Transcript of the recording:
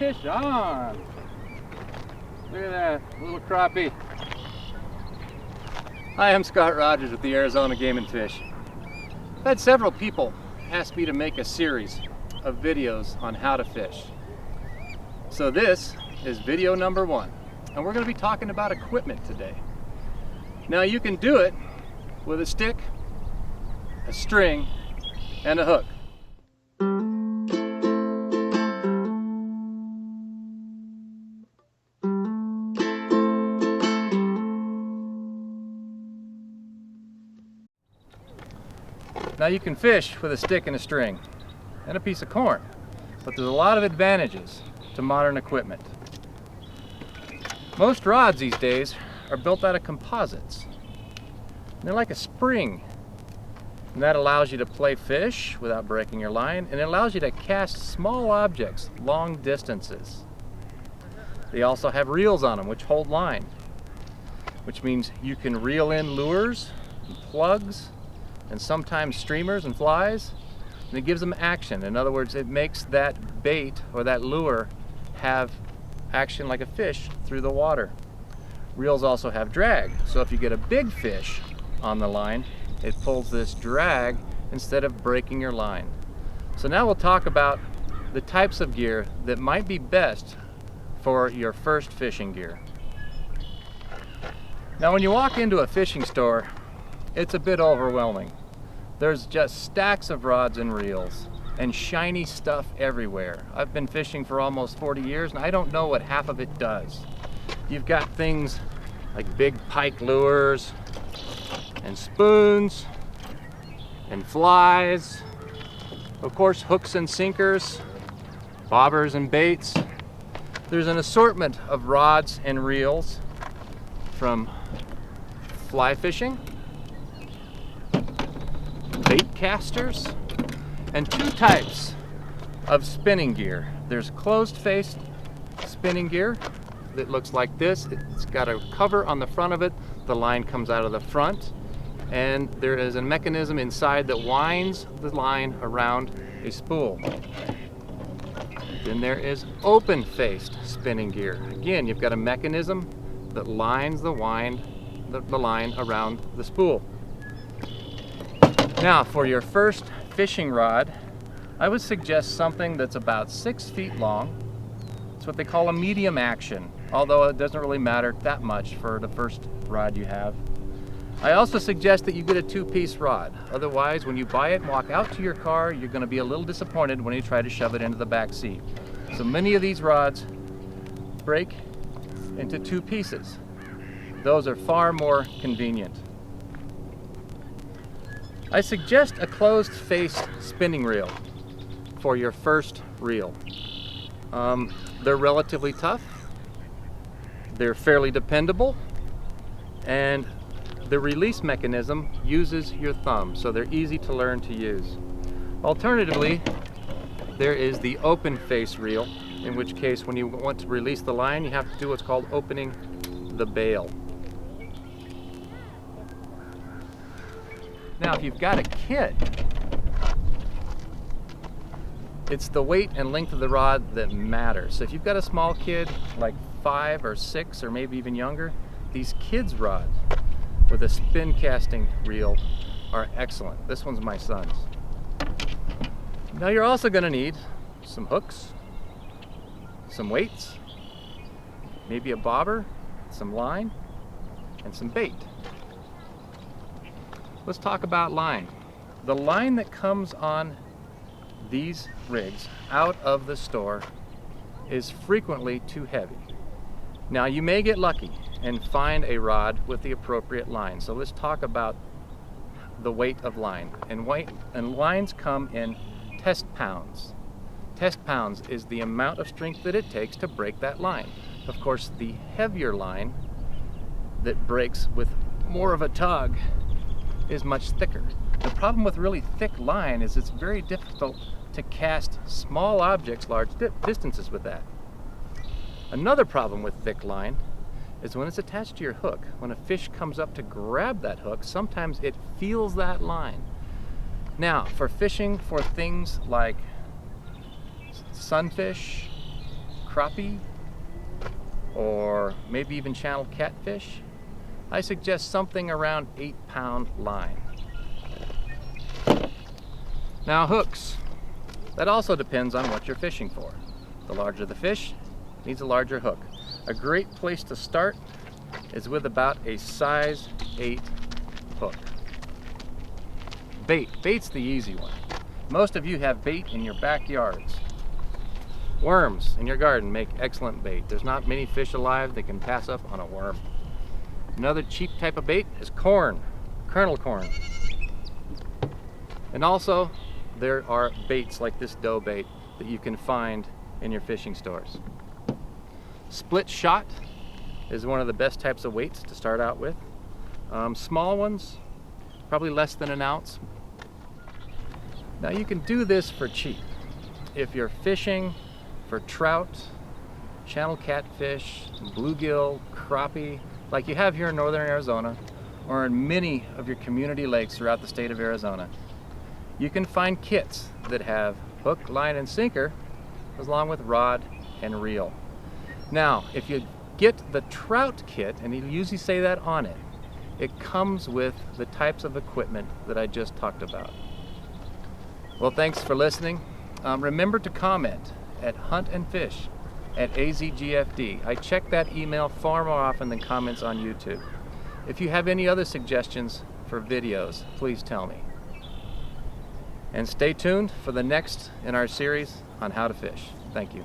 Fish on! Look at that, little crappie. Hi, I'm Scott Rogers with the Arizona Game and Fish. I've had several people ask me to make a series of videos on how to fish. So this is video number 1, and we're going to be talking about equipment today. Now you can do it with a stick, a string, and a hook. Now you can fish with a stick and a string and a piece of corn, but there's a lot of advantages to modern equipment. Most rods these days are built out of composites. They're like a spring, and that allows you to play fish without breaking your line, and it allows you to cast small objects long distances. They also have reels on them which hold line, which means you can reel in lures and plugs and sometimes streamers and flies, and it gives them action. In other words, it makes that bait or that lure have action like a fish through the water. Reels also have drag, so if you get a big fish on the line, it pulls this drag instead of breaking your line. So now we'll talk about the types of gear that might be best for your first fishing gear. Now when you walk into a fishing store, it's a bit overwhelming. There's just stacks of rods and reels and shiny stuff everywhere. I've been fishing for almost 40 years and I don't know what half of it does. You've got things like big pike lures and spoons and flies, of course hooks and sinkers, bobbers and baits. There's an assortment of rods and reels, from fly fishing, bait casters, and 2 types of spinning gear. There's closed-faced spinning gear that looks like this. It's got a cover on the front of it. The line comes out of the front, and there is a mechanism inside that winds the line around a spool. Then there is open-faced spinning gear. Again, you've got a mechanism that lines the line around the spool. Now, for your first fishing rod, I would suggest something that's about 6 feet long. It's what they call a medium action, although it doesn't really matter that much for the first rod you have. I also suggest that you get a 2-piece rod. Otherwise, when you buy it and walk out to your car, you're going to be a little disappointed when you try to shove it into the back seat. So many of these rods break into 2 pieces. Those are far more convenient. I suggest a closed-faced spinning reel for your first reel. They're relatively tough, they're fairly dependable, and the release mechanism uses your thumb, so they're easy to learn to use. Alternatively, there is the open face reel, in which case when you want to release the line, you have to do what's called opening the bail. Now, if you've got a kid, it's the weight and length of the rod that matters. So if you've got a small kid, like 5 or 6 or maybe even younger, these kids' rods with a spin casting reel are excellent. This one's my son's. Now you're also going to need some hooks, some weights, maybe a bobber, some line, and some bait. Let's talk about line. The line that comes on these rigs out of the store is frequently too heavy. Now you may get lucky and find a rod with the appropriate line. So let's talk about the weight of line. And lines come in test pounds. Test pounds is the amount of strength that it takes to break that line. Of course, the heavier line that breaks with more of a tug is much thicker. The problem with really thick line is it's very difficult to cast small objects large distances with that. Another problem with thick line is when it's attached to your hook. When a fish comes up to grab that hook, sometimes it feels that line. Now, for fishing for things like sunfish, crappie, or maybe even channel catfish, I suggest something around 8-pound line. Now hooks, that also depends on what you're fishing for. The larger the fish, needs a larger hook. A great place to start is with about a size 8 hook. Bait's the easy one. Most of you have bait in your backyards. Worms in your garden make excellent bait. There's not many fish alive that can pass up on a worm. Another cheap type of bait is corn, kernel corn. And also, there are baits like this dough bait that you can find in your fishing stores. Split shot is one of the best types of weights to start out with. Small ones, probably less than an ounce. Now you can do this for cheap. If you're fishing for trout, channel catfish, bluegill, crappie, like you have here in northern Arizona, or in many of your community lakes throughout the state of Arizona, you can find kits that have hook, line, and sinker, along with rod and reel. Now, if you get the trout kit, and you usually say that on it, it comes with the types of equipment that I just talked about. Well, thanks for listening. Remember to comment at huntandfish@azgfd. I check that email far more often than comments on YouTube. If you have any other suggestions for videos, please tell me. And stay tuned for the next in our series on how to fish. Thank you.